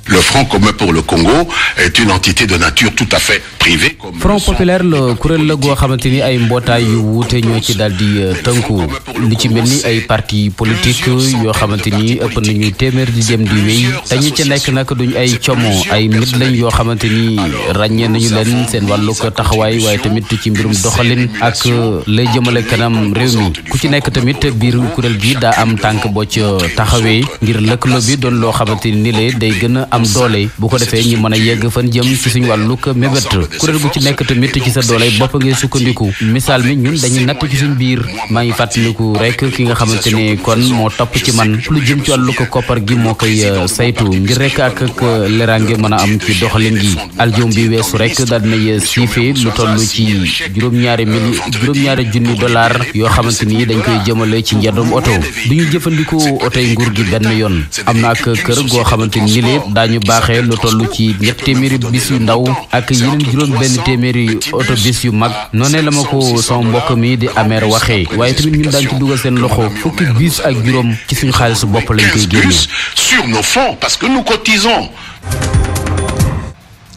Le Front commun pour le Congo est une entité de nature tout à fait privée. Front populaire la kuréel la goo xamante ni ay mbootaay yu wuute ñoo ci daal di tënku li ci mel ni ay parti politique yoo xamante ni ëpp nañu téeméer di dem di wéy te ñi ci nekk nag duñ ay como ay nit lañ yoo xamante ni ràññee nañu leen seen wàllu ko taxawaay waaye tamit ci mbirum doxalin ak lay jëmale kanam réew mi ku ci nekk tamit biir kuréel gi daa am tànk boo ca taxawee ngir lëkkaloo bi doon loo xamante ni lee day gën a am doole bu ko defee ñu mën a yegg fan jëm ci suñu wàllu ko mébét kuréel bu ci nekk tamit ci sa doole bopp ngay sukkandiku misaal mi ñun dañuy natt ci suñ biir maa ngi fàttaliku rek ki nga xamante ne kon moo topp ci man lu jëm ci wàllu ko koppar gi moo koy saytu ngir rek ak lerange mën a am ci doxalin gi aljum bi weesu rek daal dinay siife lu toll ci juróom-ñaari junni dollar yoo xamante ni dañ koy jëmale ci njëndum oto du ñu jëfandikoo oto yi nguur gi benn yoon am na ak kër goo xamante ni daañu baaxee lu toll ci 700 bis yu ndaw ak yeneen juróom-benn téeméeri oto bis yu mag noonee la ma ko sama mbokk mi di ameer waxee waaye tamit ñun daañu ci dugal seen loxo fukki bis ak juróom ci suñu xaalisu bopp lañ koy génne. Sur nos fonds parce que nous cotisons.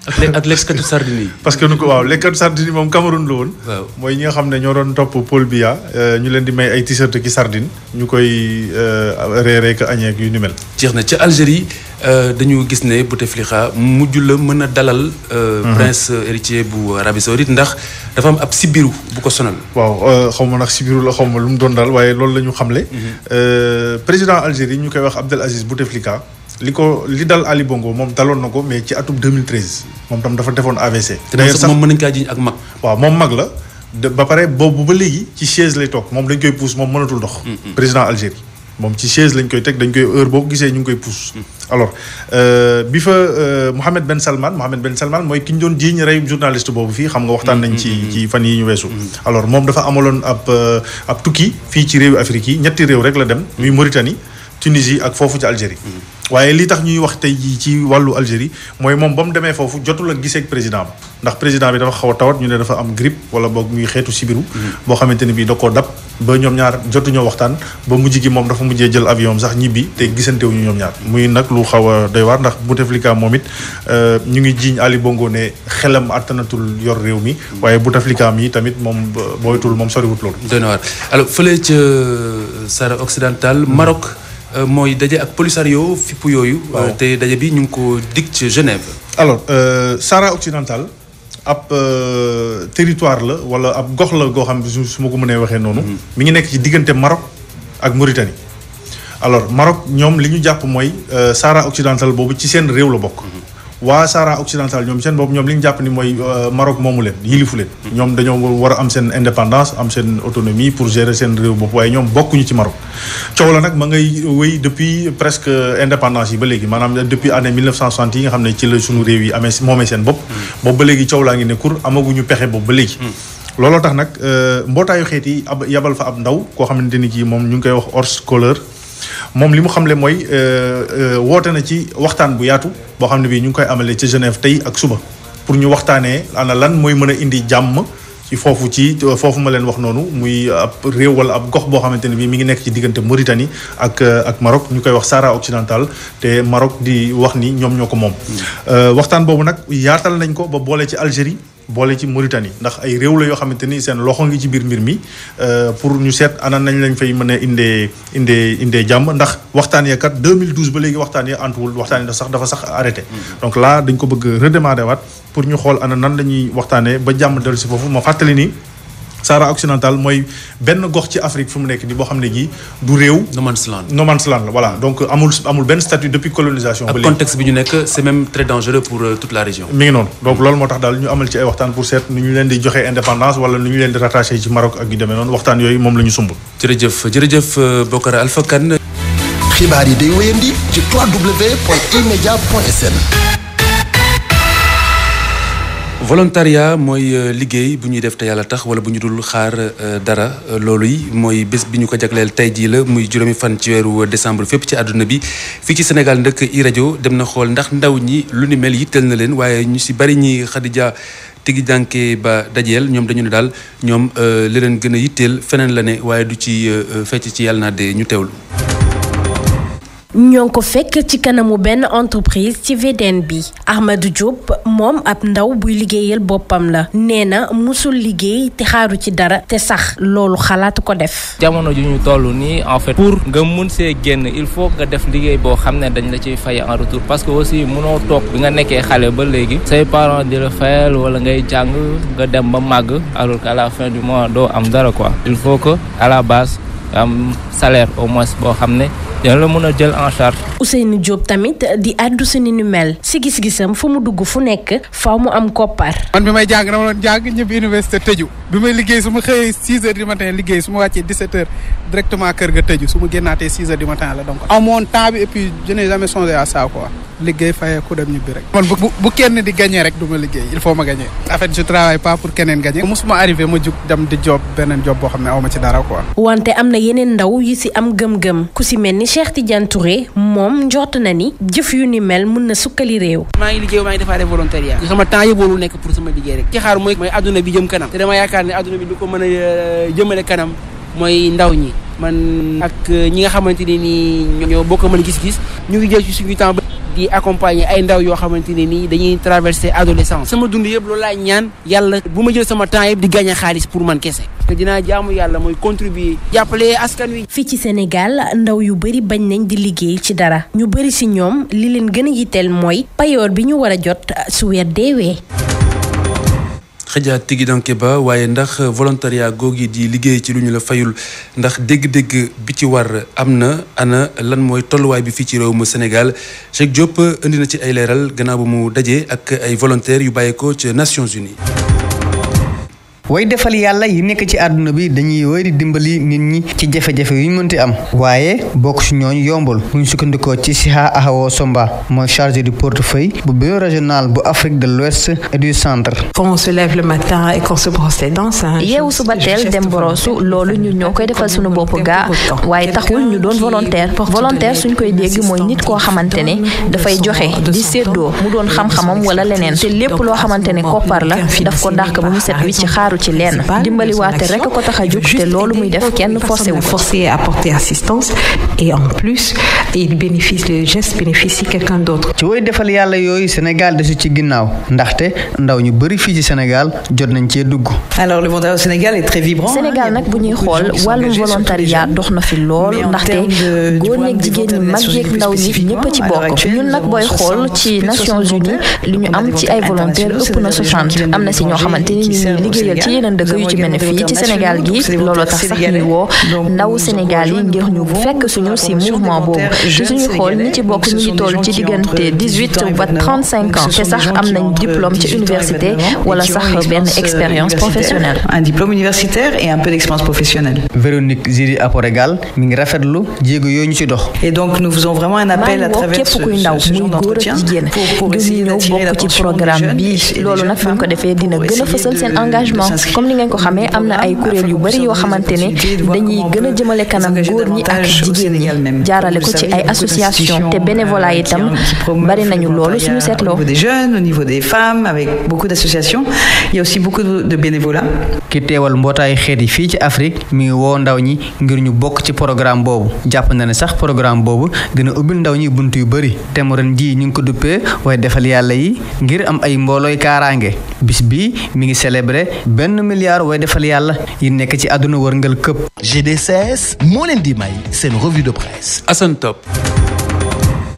ak lekkatu sardine yi. parce que nu ko waaw lekkatu sardine yi moom Cameroun la woon. waaw mooy ñi nga xam ne ñoo doon topp Paul Biya ñu leen di may ay t-shirt ki sardine ñu koy reeree ak añee ak yu ni mel. jeex na ca Algérie dañu gis ne Bouteflika mujj la mën a dalal. prince héritier bu Arabie Saoudite ndax dafa am ab sibiru bu ko sonal. waaw xaw ma nag sibiru la xaw ma lu mu doon daal waaye loolu la ñu xamle. président Algérie ñu koy wax Abdelaziz Bouteflika. li dal Ali Bongo moom daloon na ko mais ci atum 2013 moom tam dafa defoon AVC. d'ailleurs sax moom mën nañu kaa jiñ ak mag. waaw moom mag la ba pare boobu ba léegi ci chaise lay toog moom dañ koy pousse moom mënatul dox. président Algérie moom ci chaise lañ koy teg dañ koy heure boo ko gisee ñu ngi koy pousse. alors bi fa Mohammed Ben Salman mooy ki ñu doon jiiñ rey journaliste boobu fii xam nga waxtaan nañ ci fan yi ñu weesu. alors moom dafa amaloon ab tukki fii ci réewu Afrique yi ñetti réew rek la dem muy Mauritanie Tunisie ak foofu ci Algérie. waaye li tax ñuy wax tey jii ci wàllu Algérie mooy moom ba mu demee foofu jotul a gisee ak président bi ndax président bi dafa xaw a tawat ñu ne dafa am grippe wala boog muy xeetu sibiru boo xamante ne bii da koo dab ba ñoom ñaar jotuñoo waxtaan ba mujj gi moom dafa mujjee jël avion sax ñibbi te gisantewuñu ñoom ñaar muy nag lu xaw a doy waar ndax Bouteflika moom it ñu ngi jiiñ Ali Bongo ne xelam attanatul yor réew mi waaye Bouteflika mi tamit moom booytul moom soriwut loolu. doy na waar alors fële ca Sahara occidental Maroc. mooy daje ak Polisario fippu yooyu. te daje bi ñu ngi ko dig ci Genève. alors Sahara occidental ab territoire la wala ab gox la goo xam ne su ma ko mënee waxee noonu. mi ngi nekk ci diggante Maroc ak Mauritanie. alors Maroc ñoom li ñu jàpp mooy Sahara occidental boobu ci seen réew la bokk. waa Sahara occidental ñoom seen bopp ñoom li ñu jàpp ni mooy Maroc moomu leen yilifu leen. ñoom dañoo war a am seen indépendance am seen autonomie pour gérer seen réew bopp waaye ñoom bokkuñu ci Maroc. coow la nag ma ngay wéy depuis presque indépendance yi ba léegi maanaam depuis année 1960 yi nga xam ne ci la sunu réew yi moomee seen bopp. boobu ba léegi coow laa ngi ne kur amaguñu pexe boobu ba léegi. looloo tax nag mbootaayu xeet yi yabal fa ab ndaw koo xamante ni kii moom ñu ngi koy wax Urs Kohler. moom li mu xamle mooy woote na ci waxtaan bu yaatu boo xam ne bii ñu ngi koy amalee ci Genève tey ak suba pour ñu waxtaanee ana lan mooy mën a indi jàmm ci foofu ma leen wax noonu muy ab réew wala ab gox boo xamante ne bii mi ngi nekk ci diggante Mauritanie ak Maroc ñu koy wax Sahara occidental te Maroc di wax ni ñoom ñoo ko moom. waxtaan boobu nag yaatal nañ ko ba boole ci Algérie. boole ci Mauritanie ndax ay réew la yoo xamante ni seen loxo ngi ci biir mbir mi pour ñu seet ana nañ lañ fay mën a indee jàmm ndax waxtaan ya kat 2012 ba léegi waxtaan ya antuwul waxtaan ya dafa sax arrêté. donc là dañ ko bëgg redémarrer waat pour ñu xool ana nan la ñuy waxtaanee ba jàmm dellu si foofu ma fàttali ni Sahara occidental mooy benn gox ci Afrique fu mu nekk nii boo xam ne gii du réew. No man's land la voilà donc amul benn statut depuis colonisation. ba léegi ak contexte bi ñu nekk c'est même très dangereux pour toute la région. mi ngi noonu donc loolu moo tax daal ñu amal ci ay waxtaan pour seet nu ñu leen di joxe indépendance wala nu ñu leen di rattaché ci Maroc ak yu demee noonu waxtaan yooyu moom la ñu sumb. jërëjëf Bocar Alpha Kane. xibaar yi day wéyandi ci www.emedia.sn. volontariat mooy liggéey bu ñuy def te yàlla tax wala bu ñu dul xaar dara loolu yi mooy bés bi ñu ko jagleel tey jii la muy juróomi fan ci weeru décembre fépp ci àdduna bi fii ci Sénégal ndëkk iRadio dem na xool ndax ndaw ñi lu ni mel yitteel na leen waaye ñu si bari ñi Khadija Tigi Jànke ba dajeel ñoom dañu ne daal ñoom li leen gën a yitteel feneen la ne waaye du ci fecc ci yàlla naa de ñu teewlu. ñoo ngi ko fekk ci kanamu benn entreprise ci VDN bi Ahmadou Diop moom ab ndaw buy liggéeyal boppam la nee na musul liggéey te xaaru ci dara te sax loolu xalaatu ko def. jamono ju ñu toll nii en fait pour nga mun see génn il faut nga def liggéey boo xam ne dañ la ciy fay en retour parce que aussi mënoo toog bi nga nekkee xale ba léegi say parents di la fayal wala ngay jàng nga dem ba màgg alors qu'à la fin du mois doo am dara quoi il faut que à la base am salaire au moins boo xam ne dina la mën a jël en charge. Ousseynou Diop tamit di àddu si ni mel si gis-gisam fu mu dugg fu nekk faaw mu am koppar. man bi may jàng dama doon jàng ñëpp université tëju bi may liggéey su ma xëyee 6 heures du matin liggéey su ma wàccee 17 heures directement kër ga tëju su ma génnaatee 6 heures du matin la donc amoon temps bi et puis je n'ai jamais songé à ça quoi liggéey fayee ku dem ñibbi rek. man bu kenn di gagné rek du ma liggéey il faut ma gagné en fait je travaille pas pour keneen gagné mosuma arrivé ma jug dem di job beneen job boo xam ne aw ma ci dara quoi. wante am na yeneen ndaw yu si am gëm-gëm ku si mel ni Cheikh Tidiane Touré moom njort na ni jëf yu ni mel mun na sukkali réew. maa ngi liggéey maa ngi defaale volontariat sama temps yëpp warul nekk pour sama liggéey rek ci xaar mooy adduna bi jëm kanam te dama yaakaar ne adduna bi du ko mën a jëmale kanam mooy ndaw ñi man ak ñi nga xamante ne nii ñoo bokk mën gis-gis ñu ngi jël ci suñu temps di accompagner ay ndaw yoo xamante ne nii dañuy traverser adolescence sama dund yëpp loolu laay ñaan yàlla bu ma jël sama temps yëpp di gagner xaalis pour man kese te dinaa jaamu yàlla mooy contribuer jàppale askan wi. fii ci Sénégal ndaw yu bëri bañ nañ di liggéey ci dara ñu bëri si ñoom li leen gën a yitteel mooy payoor bi ñu war a jot su weer deewee. Khadija Tigi Jànke ba waaye ndax volontariat googi di liggéey ci lu ñu la fayul ndax dégg-dégg bi ci war am na ana lan mooy tolluwaay bi fii ci réew mu Sénégal Cheikh Diop indi na ci ay leeral gannaaw ba mu dajee ak ay volontaires yu bàyyeekoo ci Nations Unies. way defal yàlla yi nekk ci àdduna bi dañuy wéy di dimbali nit ñi ci jafe-jafe yu ñu mënti am waaye bokk ci ñooñu yombul bu ñu sukkandikoo ci Siha Ahawo Somba mooy chargé du portefeuille bu bureau régional bu Afrique de l'Ouest et du centre. Quand on se lève le matin et qu'on se brosse les dents, yeewu suba teel dem borosu loolu ñun ñoo koy defal suñu bopp gaa waaye taxul ñu doon volontaire suñ koy dégg mooy nit koo xamante ne dafay joxe di séddoo mu doon xam-xamam wala leneen te lépp loo xamante ne koppar la daf ko dàq ba mu set wi ci xaaru ci lenn dimbali waate rek ko tax a jóg te loolu muy def kenn forcé à apporter assistance et en plus le geste bénéficie quelqu'un d'autre. ci woy defal yàlla yooyu Sénégal desu ci ginnaaw ndaxte ndaw ñu bëri fii ci Sénégal jot nañ cee dugg. Alors le volontariat au Sénégal est très vibrant. Sénégal nag bu ñuy xool wàllum volontariat dox na fi lool ndaxte góor ñeeg jigéen ñi mag yeeg ndaw ñi ñëpp a ci bokk ñun nag booy xool ci Nations Unies li ñu am ci ay volontaires ëpp na 60 am na si ñoo xamante ni ñu ngi liggéeyal ci yeneen dëkk yu ci mel ne fii ci Sénégal gi looloo tax sax ñuy woo ndaw Sénégal yi ngir ñu fekk suñu si mouvement boobu ci suñu xool ñi ci bokk ñu ngi toll ci diggante 18 ba 35 ans te sax am nañ diplôme ci université wala sax benn expérience professionnelle. Un diplôme universitaire et un peu d'expérience professionnelle. Véronique Ziri Aporegal mi ngi rafetlu jéego yooyu ñu ci dox. Et donc nous faisons vraiment un appel à travers ce genre d'entretien pour essayer d'attirer l'attention ci programme bi loolu nag bu ñu ko defee dina gën a fësal seen engagement comme ni ngeen ko xamee am na ay kuréel yu bari yoo xamante ne dañuy gën a jëmale kanam góor ñi ak jigéen ñi jaarale ko ci ay association te bénévolat itam bari nañu loolu suñu seetloo. Au niveau des jeunes, au niveau des femmes, avec beaucoup d'associations, il y a aussi beaucoup de bénévolat. ki teewal mbootaayu xeet yi fii ci Afrique mi ngi woo ndaw ñi ngir ñu bokk ci programme boobu jàpp na ne sax programme boobu dina ubbil ndaw ñi bunt yu bari te mu ren jii ñu ngi ko duppee waaye defal yàlla yi ngir am ay mboolooy kaaraange bis bi mi ngi célébrer 1 milliard waaye defal yàlla yi nekk ci àdduna wërngal këpp. GDCS moo leen di may seen revue de presse. Assane Top.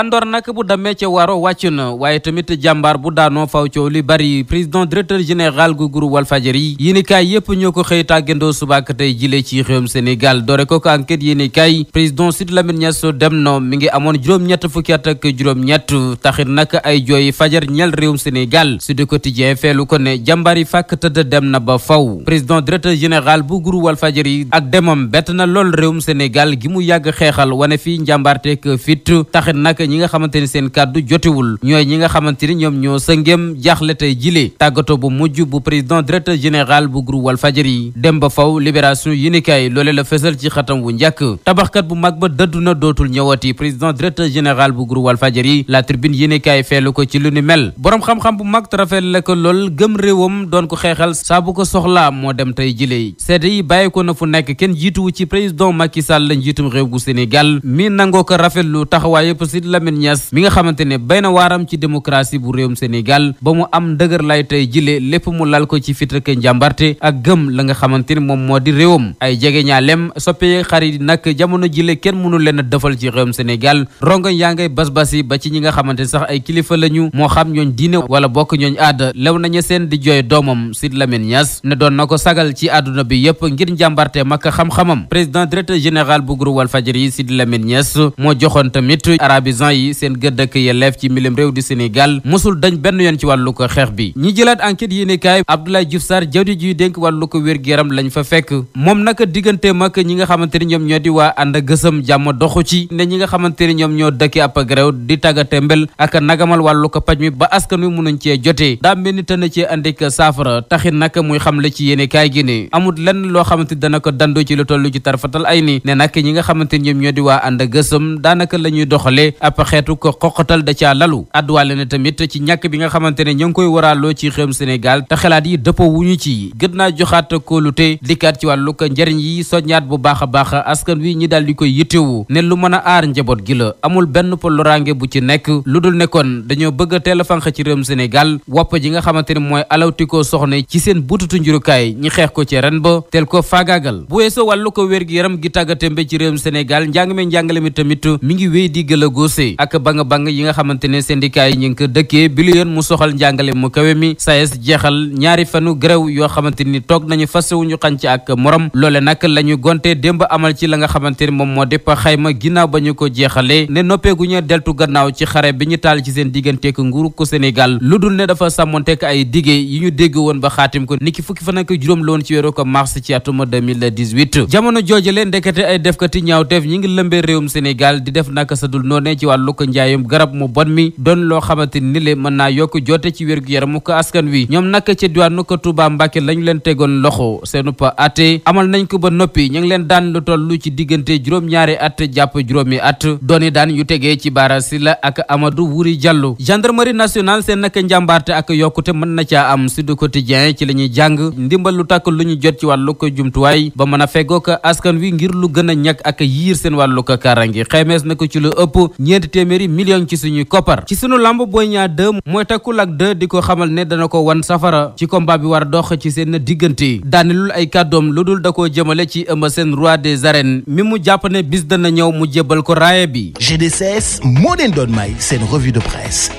Andor nag bu demee ca waro wàcc na waaye tamit jàmbaar bu daanoo faw coow li bari président directeur général gu groupe Walfadjri yéenekaay yépp ñoo ko xëy tàggandoo subaak tey jile ci réewum Sénégal doore ko ko enquête yéenekaay président Sidy Lamine Niass dem na mi ngi amoon juróom-ñett fukki at ak juróom-ñett taxit nag ay jooy fajar ñel réewum Sénégal Sud Quotidien feelu ko ne jàmbaar yi fàkk tëdd dem na ba faw président directeur général bu groupe Walfadjri ak demam bett na lool réewum Sénégal gi mu yàgg xeexal wane fii njàmbaarteek fit taxit nag ñi nga xamante ni seen kàddu jotiwul ñooy ñi nga xamante ni ñoom ñoo sëngéem jaaxle tey jile tàggatoo bu mujj bu président directeur général bu groupe Walfadjri dem ba faw libération yéenekaay loole la fësal ci xatam wu njëkk tabaxkat bu mag ba dëddu na dootul ñëwati président directeur général bu groupe Walfadjri la tribune yéenekaay feelu ko ci lu ni mel boroom xam-xam bu mag rafet la ko lool gëm réewam doon ko xeexal saa bu ko soxlaa moo dem tey jile seede yi bàyyi ko na fu nekk kenn jiituwu ci président Macky Sall la njiitum réew gu Sénégal mi nangoo ko rafetlu taxawaay yëpp Sidy Lamine Niass mi nga xamante ne bay na waaram ci démocratie bu réewum Sénégal ba mu am ndëgër lay tey jile lépp mu lal ko ci fit ak njàmbarte ak gëm la nga xamante ne moom moo di réewam ay jege ñaalem soppee xarit nag jamono jile kenn mënu leen a defal ci réewum Sénégal rongoñ yaa ngay bas-basi ba ci ñi nga xamante ne sax ay kilifa lañu moo xam ñooñ diine wala bokk ñooñ aada lew nañu seen di jooy doomam Sidy Lamine Niass ne doon na ko sagal ci àdduna bi yépp ngir njàmbarte mak xam-xamam président directeur général bu groupe Walfadjri Sidy Lamine Niass moo joxoon tamit arabisant yi seen gëdd ak yelleef ci milim réew di Sénégal mosul dañ benn yoon ci wàllu ko xeex bi ñi jëlaat enquête yéenekaay Abdoulaye Diouf Sarr jawdi ji dénk wàllu ko wér-gu-yaram lañ fa fekk moom nag diggante mag ñi nga xamante ni ñoom ñoo di waa ànd gësam jàmm doxu ci ne ñi nga xamante ni ñoom ñoo dëkki ab réew di tàggate mbel ak nagamal wàllu ko paj mi ba askan wi mënuñ cee jotee daa mel ni tën cee andik saafara taxit nag muy xamle ci yéenekaay gi ne amul lenn loo xamante dana ko dandoo ci lu tollu ci tarfatal ay ni ne nag ñi nga xamante ni ñoom ñoo di waa ànd gësam daanaka la ñuy doxalee ab xeetu ko xoqatal da caa lalu adduwaale ne tamit ci ñàkk bi nga xamante ne ñoo ngi koy waraaloo ci xewum Sénégal te xalaat yi dëppoo wuñu ci gën naa joxaat kóolute dikkaat ci wàllu ko njëriñ yi soññaat bu baax a baax askan wi ñi daal di koy yittewu ne lu mën a aar njaboot gi la amul benn loraange bu ci nekk lu dul nekkoon dañoo bëgg a teel a fanq ci réewum Sénégal wopp ji nga xamante ne mooy alawtikoo soxna ci seen bututu njurukaay ñi xeex ko ci ren ba teel ko faagaagal bu weesoo wàllu ko wér gi yaram gi tàggatémbe ci réewum Sénégal njàng mi tamit mi ngi wéy di gëlëgoos forcé ak bang yi nga xamante ne syndicat yi ñu ngi ko dëkkee bi lu yoon mu soxal njàngale mu kawe mi SAES jeexal ñaari fanu grève yoo xamante ni toog nañu fasewuñu xànc ak morom loole nag la ñu gonte démb amal ci la nga xamante ni moom moo dépp xayma ginnaaw ba ñu ko jeexalee ne noppeeguñu deltu gannaaw ci xare bi ñu taal ci seen digganteek nguuru ko Sénégal lu dul ne dafa sàmmonteek ay dige yi ñu dégg woon ba xaatim ko niki fukki fan ak juróom la woon ci weeru ko mars ci atum 2018 jamono joojale ndekete ay defkati ñaawteef ñi ngi lëmbee réewum Sénégal di def naka sadul noone ci wàllu ko njaayum garab mu bon mi doon loo xamante ni le mën naa yokk joote ci wér gu yaramu ko askan wi ñoom nag ca diwaanu ko Touba Mbàkke lañu leen tegoon loxo seenu pa ate amal nañ ko ba noppi ñu ngi leen daan lu toll ci diggante juróom-ñaari at jàpp juróomi at dooni daan yu tegee ci Bara Sylla ak Amadou Wuri Diallo gendarmerie nationale seen naka njàmbaarte ak yokkute mën na caa am Sud Quotidien ci la ñuy jàng ndimbal lu tàkk lu ñu jot ci wàllu ko jumtuwaay ba mën a feggoo ko askan wi ngir lu gën a ñàkk ak yiir seen wàllu ko karangi xeemees na ko ci lu ëpp ñeenti téeméeri million ci suñuy koppar ci sunu lamb Boy Niang 2 mooy takkul ak 2 di ko xamal ne dana ko wan safara ci combat bi war a dox ci seen diggante daanelul ay kàddoom lu dul da koo jëmale ci Eumeu Sène roi des arènes mi mu jàpp ne bis dana ñëw mu jébbal ko raaye bi. GDCS moo leen doon may seen revue de presse.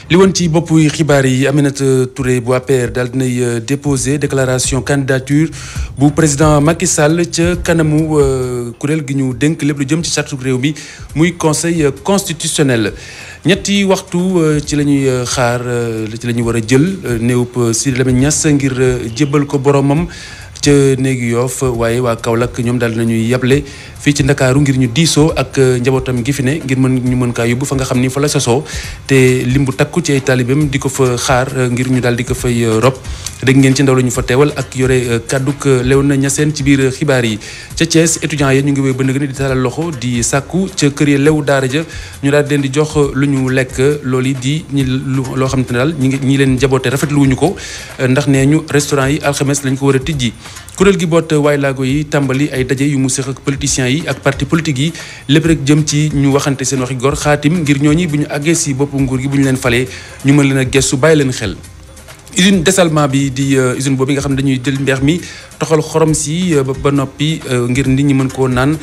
li woon ci boppu xibaar yi Aminata Touré bu APR daal dinay déposé déclaration candidature bu président Macky Sall ca kanamu kuréel gi ñu dénk lépp lu jëm ci charte réew mi muy conseil constitutionnel. ñetti waxtu ci la ñuy xaar ci la ñuy war a jël néewub Sidy Lamine Niass ngir jébbal ko boromam ca néegi Yoff waaye waa Kaolack ñoom daal nañuy yable fii ci Ndakaaru ngir ñu diisoo ak njabootam gi fi ne ngir ñu mën kaa yóbbu fa nga xam ni fa la sosoo te lim bu takku ci ay taalibeem di ko fa xaar ngir ñu daal di ko fay rob dégg ngeen ci ndaw la ñu fa teewal ak yore kàdduk Léona Niassène ci biir xibaar yi ca Thiès étudiants yi ñu ngi wéy ba nëgëni di talal loxo di sàkku ca kër yi lew daara ja ñu daal leen di jox lu ñu lekk loolu yi di loo xam te ne daal ñi leen njaboote rafetlu wuñu ko ndax nee ñu restaurant yi alxames lañ ko war a tijji kuréel gi boot waay laago yi tàmbali ay daje yu mu seq ak politiciens yi ak parti politique yi lépp rek jëm ci ñu waxante seen waxi gor xaatim ngir ñooñi bu ñu àggee si bopp nguur gi bu ñu leen falee ñu mën leen a gestu bàyyi leen xel. usine dessalement bi di usine boobu nga xam ne dañuy jël mbeex mi toxal xorom si ba noppi ngir nit ñi mën koo naan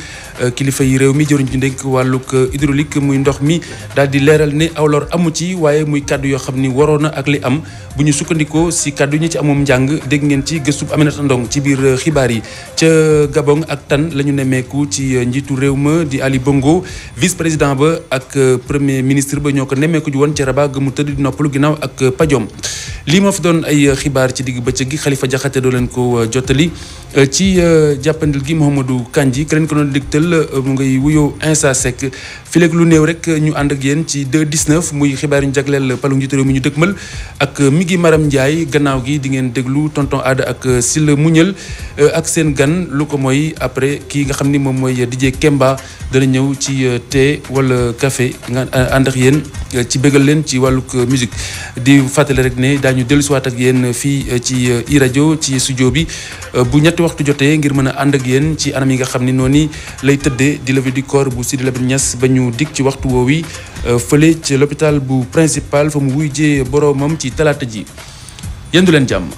kilifa yi réew mi jëriñ ci ndénk wàllug hydraulique muy ndox mi daal di leeral ne aw lor amu ci waaye muy kàddu yoo xam ni waroon na ak li am bu ñu sukkandikoo si kàddu ñi ci amum njàng dégg ngeen ci gëstub Aminata Ndong ci biir xibaar yi ca Gabon ak tan la ñu nemmeeku ci njiitu réew ma di Ali Bongo vice président ba ak premier ministre ba ñoo ko nemmeeku ji woon ca Rabat ga mu tëdd di noppalu ginnaaw ak pajom lii ma fi doon ay xibaar ci digg bëccëg gi Khalifa Diakhaté doo leen ko jottali ci jàppandil gi Mouhamadou Kandji keneen ko doon digtal mu ngay wuyoo Insa Seck fileeg lu néew rek ñu ànd ak yéen ci 2-19 muy xibaar yu ñu jagleel palu njiitu réew mi ñu dëkkmal ak mi ngi Maram Ndiaye gannaaw gi di ngeen déglu tonton Ada ak Silla Muñal ak seen gan lu ko mooy après kii nga xam ni moom mooy DJ Kemba dana ñëw ci thé wala café nga ànd ak yéen ci bégal leen ci wàllug musique di fàttali rek ne daañu dellusiwaat ak yéen fii ci iRadio ci studio bi bu ñetti waxtu jotee ngir mën a ànd ak yéen ci anam yi nga xam ni noonu lay tëddee di levée du corps bu Sidy Lamine Niass ba ñu dig ci waxtu woowi fële ci l'hôpital bu principal fa mu wuy jee boroomam ci talaata ji yendu leen jàmm